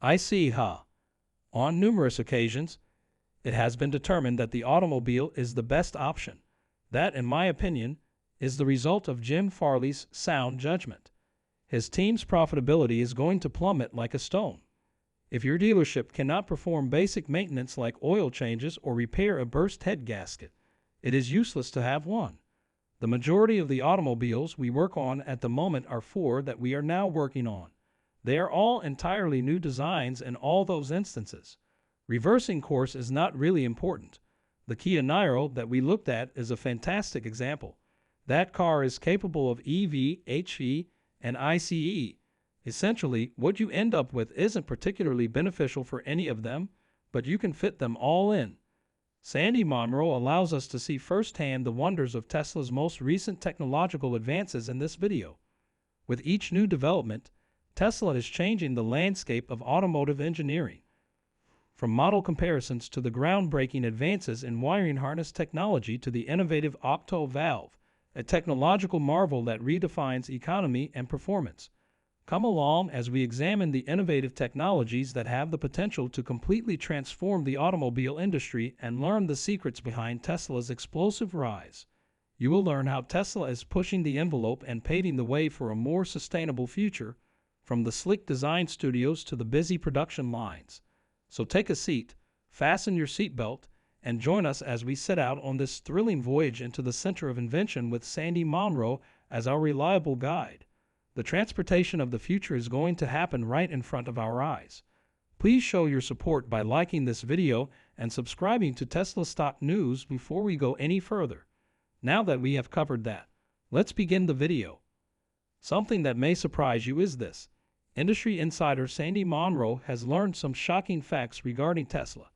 I see, huh? On numerous occasions, it has been determined that the automobile is the best option. That, in my opinion, is the result of Jim Farley's sound judgment. His team's profitability is going to plummet like a stone. If your dealership cannot perform basic maintenance like oil changes or repair a burst head gasket, it is useless to have one. The majority of the automobiles we work on at the moment are four that we are now working on. They are all entirely new designs in all those instances. Reversing course is not really important. The Kia Niro that we looked at is a fantastic example. That car is capable of EV, HV, and ICE. Essentially, what you end up with isn't particularly beneficial for any of them, but you can fit them all in. Sandy Munro allows us to see firsthand the wonders of Tesla's most recent technological advances in this video. With each new development, Tesla is changing the landscape of automotive engineering. From model comparisons to the groundbreaking advances in wiring harness technology to the innovative octo valve, a technological marvel that redefines economy and performance. Come along as we examine the innovative technologies that have the potential to completely transform the automobile industry and learn the secrets behind Tesla's explosive rise. You will learn how Tesla is pushing the envelope and paving the way for a more sustainable future, from the slick design studios to the busy production lines. So take a seat, fasten your seatbelt, and join us as we set out on this thrilling voyage into the center of invention with Sandy Munro as our reliable guide. The transportation of the future is going to happen right in front of our eyes. Please show your support by liking this video and subscribing to Tesla Stock News before we go any further. Now that we have covered that, let's begin the video. Something that may surprise you is this. Industry insider Sandy Munro has learned some shocking facts regarding Tesla.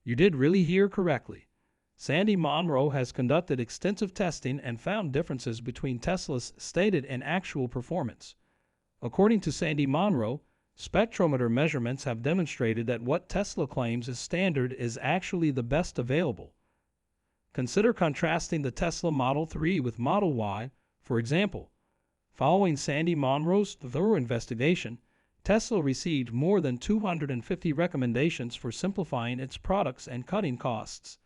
You did really hear correctly. Sandy Munro has conducted extensive testing and found differences between Tesla's stated and actual performance. According to Sandy Munro, spectrometer measurements have demonstrated that what Tesla claims is standard is actually the best available. Consider contrasting the Tesla Model 3 with Model Y, for example. Following Sandy Munro's thorough investigation, Tesla received more than 250 recommendations for simplifying its products and cutting costs.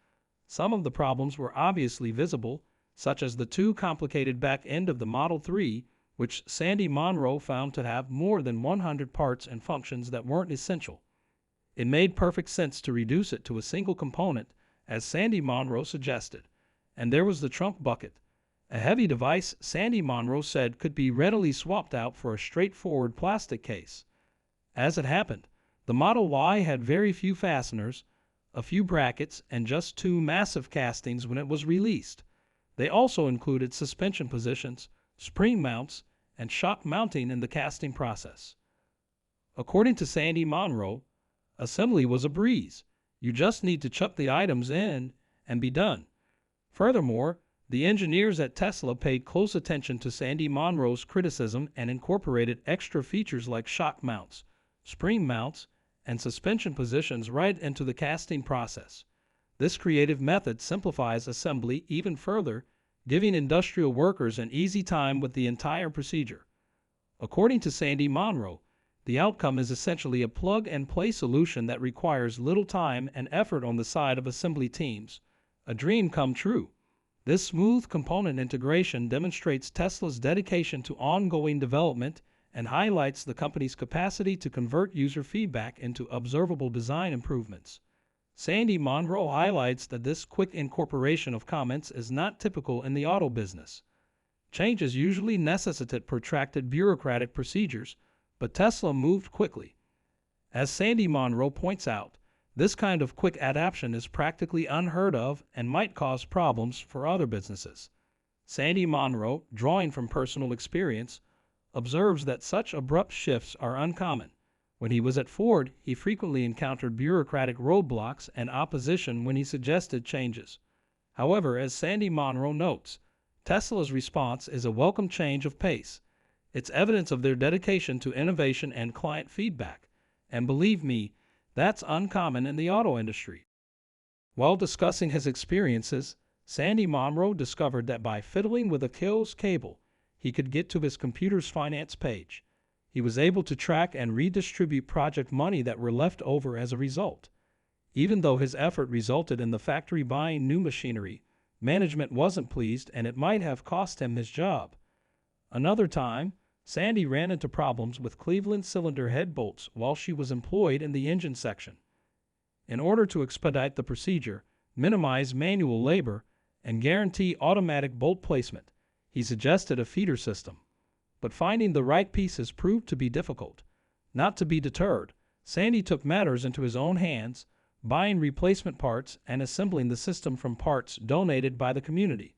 Some of the problems were obviously visible, such as the too complicated back end of the Model 3, which Sandy Munro found to have more than 100 parts and functions that weren't essential. It made perfect sense to reduce it to a single component, as Sandy Munro suggested. And there was the trunk bucket, a heavy device Sandy Munro said could be readily swapped out for a straightforward plastic case. As it happened, the Model Y had very few fasteners, a few brackets, and just two massive castings when it was released. They also included suspension positions, spring mounts, and shock mounting in the casting process. According to Sandy Munro, assembly was a breeze. You just need to chuck the items in and be done. Furthermore, the engineers at Tesla paid close attention to Sandy Munro's criticism and incorporated extra features like shock mounts, spring mounts, and suspension positions right into the casting process. This creative method simplifies assembly even further, giving industrial workers an easy time with the entire procedure. According to Sandy Munro, the outcome is essentially a plug-and-play solution that requires little time and effort on the side of assembly teams. A dream come true. This smooth component integration demonstrates Tesla's dedication to ongoing development and highlights the company's capacity to convert user feedback into observable design improvements. Sandy Munro highlights that this quick incorporation of comments is not typical in the auto business. Changes usually necessitate protracted bureaucratic procedures, but Tesla moved quickly. As Sandy Munro points out, this kind of quick adaptation is practically unheard of and might cause problems for other businesses. Sandy Munro, drawing from personal experience, observes that such abrupt shifts are uncommon. When he was at Ford, he frequently encountered bureaucratic roadblocks and opposition when he suggested changes. However, as Sandy Munro notes, Tesla's response is a welcome change of pace. It's evidence of their dedication to innovation and client feedback. And believe me, that's uncommon in the auto industry. While discussing his experiences, Sandy Munro discovered that by fiddling with a closed cable, he could get to his computer's finance page. he was able to track and redistribute project money that were left over as a result. Even though his effort resulted in the factory buying new machinery, management wasn't pleased and it might have cost him his job. Another time, Sandy ran into problems with Cleveland cylinder head bolts while she was employed in the engine section. In order to expedite the procedure, minimize manual labor, and guarantee automatic bolt placement, he suggested a feeder system. But finding the right pieces proved to be difficult. Not to be deterred, Sandy took matters into his own hands, buying replacement parts and assembling the system from parts donated by the community.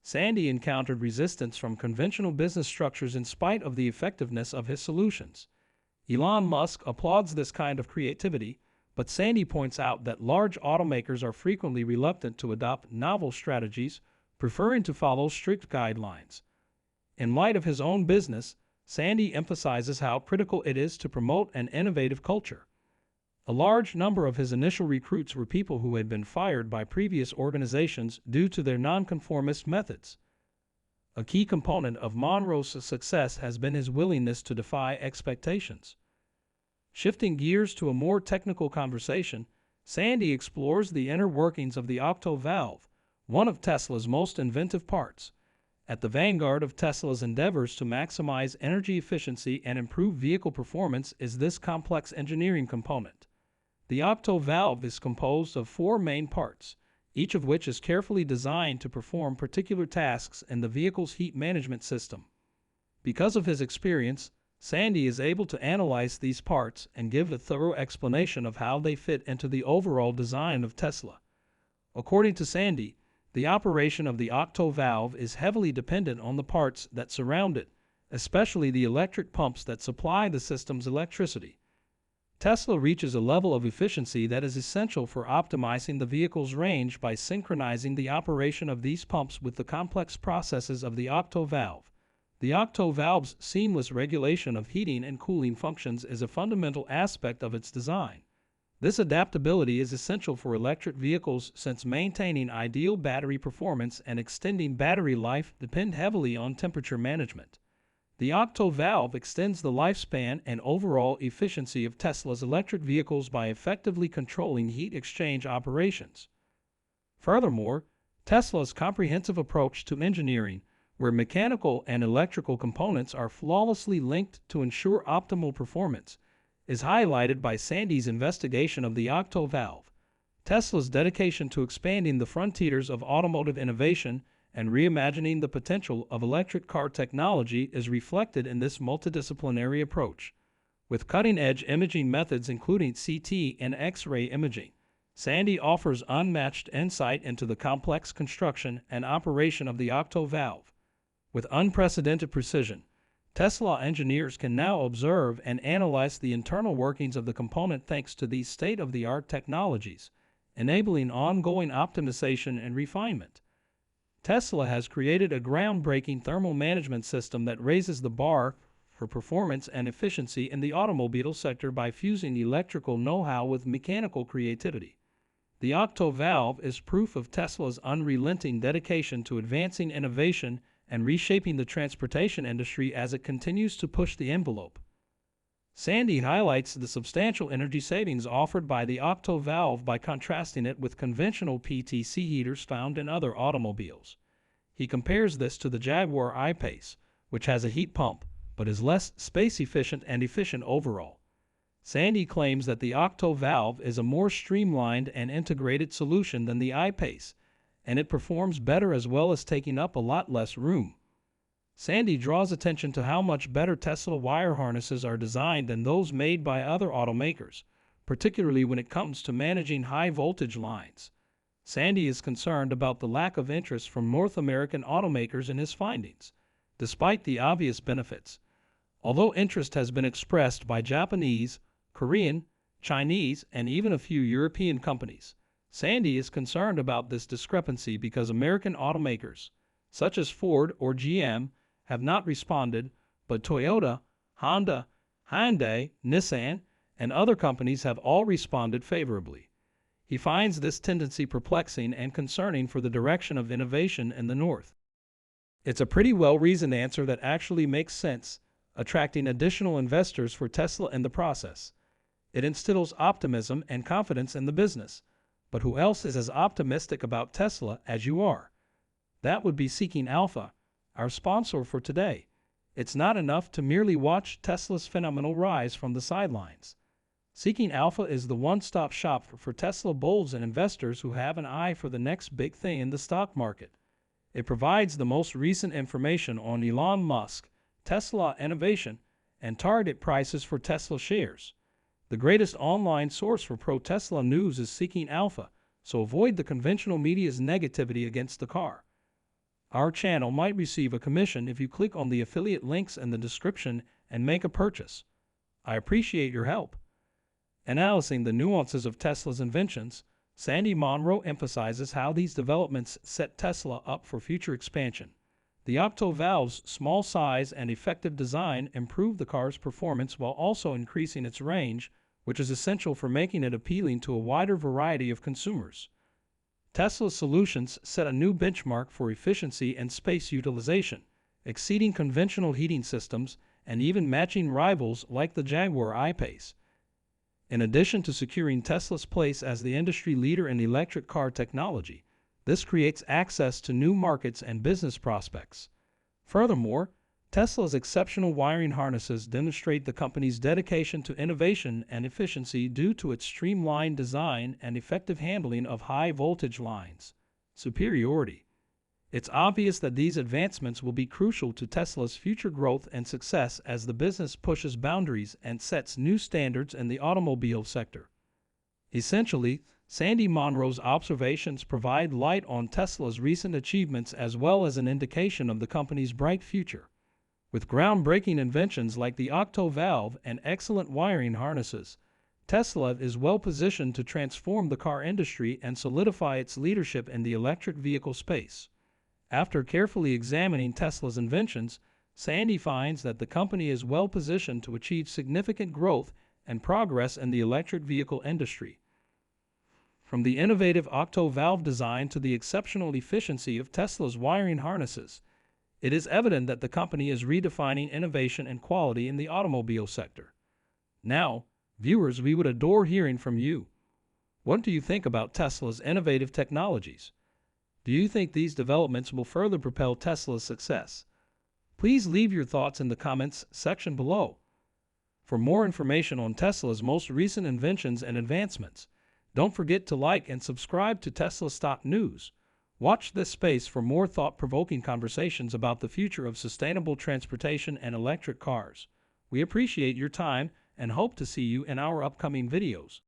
Sandy encountered resistance from conventional business structures in spite of the effectiveness of his solutions. Elon Musk applauds this kind of creativity, but Sandy points out that large automakers are frequently reluctant to adopt novel strategies, preferring to follow strict guidelines. In light of his own business, Sandy emphasizes how critical it is to promote an innovative culture. A large number of his initial recruits were people who had been fired by previous organizations due to their nonconformist methods. A key component of Munro's success has been his willingness to defy expectations. Shifting gears to a more technical conversation, Sandy explores the inner workings of the octo valve, one of Tesla's most inventive parts. At the vanguard of Tesla's endeavors to maximize energy efficiency and improve vehicle performance is this complex engineering component. The octo valve is composed of 4 main parts, each of which is carefully designed to perform particular tasks in the vehicle's heat management system. Because of his experience, Sandy is able to analyze these parts and give a thorough explanation of how they fit into the overall design of Tesla. According to Sandy, the operation of the octo valve is heavily dependent on the parts that surround it, especially the electric pumps that supply the system's electricity. Tesla reaches a level of efficiency that is essential for optimizing the vehicle's range by synchronizing the operation of these pumps with the complex processes of the octo valve. The octo valve's seamless regulation of heating and cooling functions is a fundamental aspect of its design. This adaptability is essential for electric vehicles since maintaining ideal battery performance and extending battery life depend heavily on temperature management. The octo valve extends the lifespan and overall efficiency of Tesla's electric vehicles by effectively controlling heat exchange operations. Furthermore, Tesla's comprehensive approach to engineering, where mechanical and electrical components are flawlessly linked to ensure optimal performance, is highlighted by Sandy's investigation of the octo valve. Tesla's dedication to expanding the frontiers of automotive innovation and reimagining the potential of electric car technology is reflected in this multidisciplinary approach. With cutting-edge imaging methods including CT and X-ray imaging, Sandy offers unmatched insight into the complex construction and operation of the octo valve. With unprecedented precision, Tesla engineers can now observe and analyze the internal workings of the component thanks to these state-of-the-art technologies, enabling ongoing optimization and refinement. Tesla has created a groundbreaking thermal management system that raises the bar for performance and efficiency in the automobile sector by fusing electrical know-how with mechanical creativity. The octo valve is proof of Tesla's unrelenting dedication to advancing innovation and reshaping the transportation industry as it continues to push the envelope. Sandy highlights the substantial energy savings offered by the octo valve by contrasting it with conventional PTC heaters found in other automobiles. He compares this to the Jaguar I-Pace, which has a heat pump, but is less space-efficient and efficient overall. Sandy claims that the octo valve is a more streamlined and integrated solution than the I-Pace, and it performs better as well as taking up a lot less room. Sandy draws attention to how much better Tesla wire harnesses are designed than those made by other automakers, particularly when it comes to managing high-voltage lines. Sandy is concerned about the lack of interest from North American automakers in his findings, despite the obvious benefits. Although interest has been expressed by Japanese, Korean, Chinese, and even a few European companies, Sandy is concerned about this discrepancy because American automakers, such as Ford or GM, have not responded, but Toyota, Honda, Hyundai, Nissan, and other companies have all responded favorably. He finds this tendency perplexing and concerning for the direction of innovation in the North. It's a pretty well-reasoned answer that actually makes sense, attracting additional investors for Tesla in the process. It instills optimism and confidence in the business. But who else is as optimistic about Tesla as you are? That would be Seeking Alpha, our sponsor for today. It's not enough to merely watch Tesla's phenomenal rise from the sidelines. Seeking Alpha is the one-stop shop for Tesla bulls and investors who have an eye for the next big thing in the stock market. It provides the most recent information on Elon Musk, Tesla innovation, and target prices for Tesla shares. The greatest online source for pro-Tesla news is Seeking Alpha, so avoid the conventional media's negativity against the car. Our channel might receive a commission if you click on the affiliate links in the description and make a purchase. I appreciate your help. Analyzing the nuances of Tesla's inventions, Sandy Munro emphasizes how these developments set Tesla up for future expansion. The octo valve's small size and effective design improve the car's performance while also increasing its range, which is essential for making it appealing to a wider variety of consumers. Tesla's solutions set a new benchmark for efficiency and space utilization, exceeding conventional heating systems and even matching rivals like the Jaguar I-Pace. In addition to securing Tesla's place as the industry leader in electric car technology, this creates access to new markets and business prospects. Furthermore, Tesla's exceptional wiring harnesses demonstrate the company's dedication to innovation and efficiency due to its streamlined design and effective handling of high-voltage lines. Superiority. It's obvious that these advancements will be crucial to Tesla's future growth and success as the business pushes boundaries and sets new standards in the automobile sector. Essentially, Sandy Munro's observations provide light on Tesla's recent achievements as well as an indication of the company's bright future. With groundbreaking inventions like the octo valve and excellent wiring harnesses, Tesla is well positioned to transform the car industry and solidify its leadership in the electric vehicle space. After carefully examining Tesla's inventions, Sandy finds that the company is well positioned to achieve significant growth and progress in the electric vehicle industry. From the innovative octo valve design to the exceptional efficiency of Tesla's wiring harnesses, it is evident that the company is redefining innovation and quality in the automobile sector. Now, viewers, we would adore hearing from you. What do you think about Tesla's innovative technologies? Do you think these developments will further propel Tesla's success? Please leave your thoughts in the comments section below. For more information on Tesla's most recent inventions and advancements, don't forget to like and subscribe to Tesla Stock News. Watch this space for more thought-provoking conversations about the future of sustainable transportation and electric cars. We appreciate your time and hope to see you in our upcoming videos.